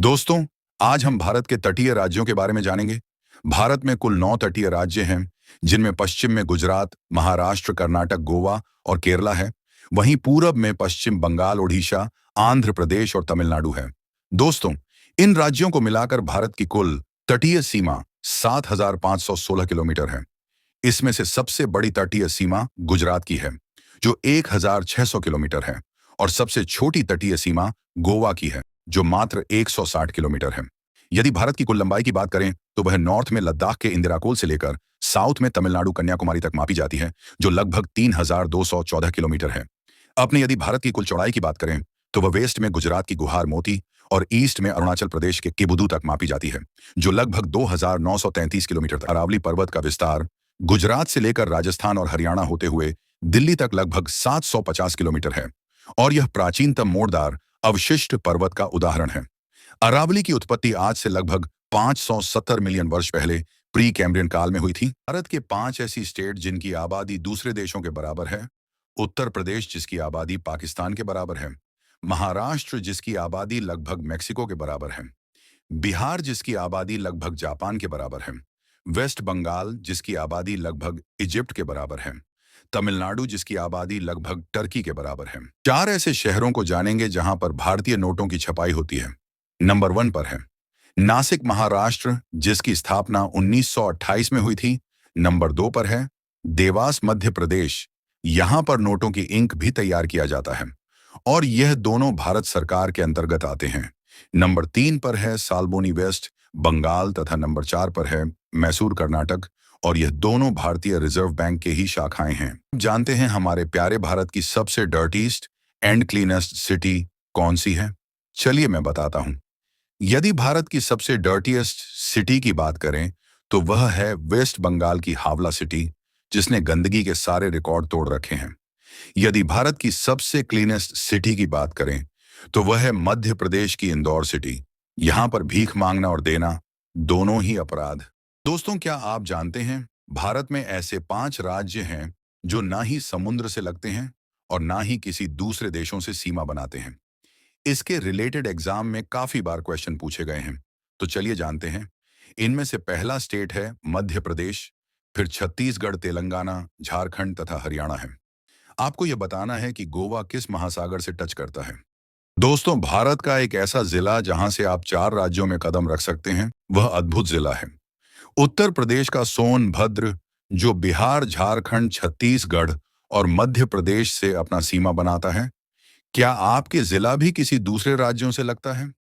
दोस्तों, आज हम भारत के तटीय राज्यों के बारे में जानेंगे। भारत में कुल 9 तटीय राज्य हैं, जिनमें पश्चिम में गुजरात, महाराष्ट्र, कर्नाटक, गोवा और केरला है। वहीं पूरब में पश्चिम बंगाल, ओडिशा, आंध्र प्रदेश और तमिलनाडु है। दोस्तों, इन राज्यों को मिलाकर भारत की कुल तटीय सीमा 7,516 किलोमीटर है। इसमें से सबसे बड़ी तटीय सीमा गुजरात की है, जो 1,600 किलोमीटर है, और सबसे छोटी तटीय सीमा गोवा की है, जो मात्र 160 किलोमीटर है। यदि भारत की कुल लंबाई की बात करें, तो वह नॉर्थ में लद्दाख के इंदिराकोल से लेकर साउथ में तमिलनाडु कन्याकुमारी तक मापी जाती है, जो लगभग 3,214 किलोमीटर है। अपने यदि भारत की कुल चौड़ाई की बात करें, तो वह वेस्ट में गुजरात की गुहार मोती और ईस्ट में अरुणाचल प्रदेश के किबुदु तक मापी जाती है, जो लगभग 2,933 किलोमीटर तक। अरावली पर्वत का विस्तार गुजरात से लेकर राजस्थान और हरियाणा होते हुए दिल्ली तक लगभग 750 किलोमीटर है, और यह प्राचीनतम मोड़दार अवशिष्ट पर्वत का उदाहरण है। अरावली की उत्पत्ति आज से लगभग 570 मिलियन वर्ष पहले प्री कैम्ब्रियन काल में हुई थी। भारत के 5 ऐसी स्टेट जिनकी आबादी दूसरे देशों के बराबर है: उत्तर प्रदेश, जिसकी आबादी पाकिस्तान के बराबर है; महाराष्ट्र, जिसकी आबादी लगभग मेक्सिको के बराबर है; बिहार, जिसकी आबादी लगभग जापान के बराबर है; वेस्ट बंगाल, जिसकी आबादी लगभग इजिप्ट के बराबर है; तमिलनाडु, जिसकी आबादी लगभग टर्की के बराबर है। 4 ऐसे शहरों को जानेंगे जहां पर भारतीय नोटों की छपाई होती है। नंबर 1 पर है नासिक, महाराष्ट्र, जिसकी स्थापना 1928 में हुई थी। नंबर 2 पर है देवास, मध्य प्रदेश। यहां पर नोटों की इंक भी तैयार किया जाता है, और यह दोनों भारत सरकार के अंतर्गत आते हैं। नंबर 3 पर है साल्बोनी, वेस्ट बंगाल, तथा नंबर 4 पर है मैसूर, कर्नाटक, और यह दोनों भारतीय रिजर्व बैंक के ही शाखाएं हैं। जानते हैं हमारे प्यारे भारत की सबसे डर्टीस्ट एंड क्लीनेस्ट सिटी कौन सी है? चलिए मैं बताता हूं। यदि भारत की सबसे डर्टीएस्ट सिटी की बात करें, तो वह है वेस्ट बंगाल की हावड़ा सिटी, जिसने गंदगी के सारे रिकॉर्ड तोड़ रखे हैं। यदि भारत की सबसे क्लीनेस्ट सिटी की बात करें, तो वह है मध्य प्रदेश की इंदौर सिटी। यहां पर भीख मांगना और देना दोनों ही अपराध। दोस्तों, क्या आप जानते हैं भारत में ऐसे 5 राज्य हैं जो ना ही समुद्र से लगते हैं और ना ही किसी दूसरे देशों से सीमा बनाते हैं? इसके रिलेटेड एग्जाम में काफी बार क्वेश्चन पूछे गए हैं, तो चलिए जानते हैं। इनमें से पहला स्टेट है मध्य प्रदेश, फिर छत्तीसगढ़, तेलंगाना, झारखंड तथा हरियाणा है। आपको यह बताना है कि गोवा किस महासागर से टच करता है। दोस्तों, भारत का एक ऐसा जिला जहां से आप 4 राज्यों में कदम रख सकते हैं, वह अद्भुत जिला है उत्तर प्रदेश का सोनभद्र, जो बिहार, झारखंड, छत्तीसगढ़ और मध्य प्रदेश से अपना सीमा बनाता है। क्या आपके जिला भी किसी दूसरे राज्यों से लगता है?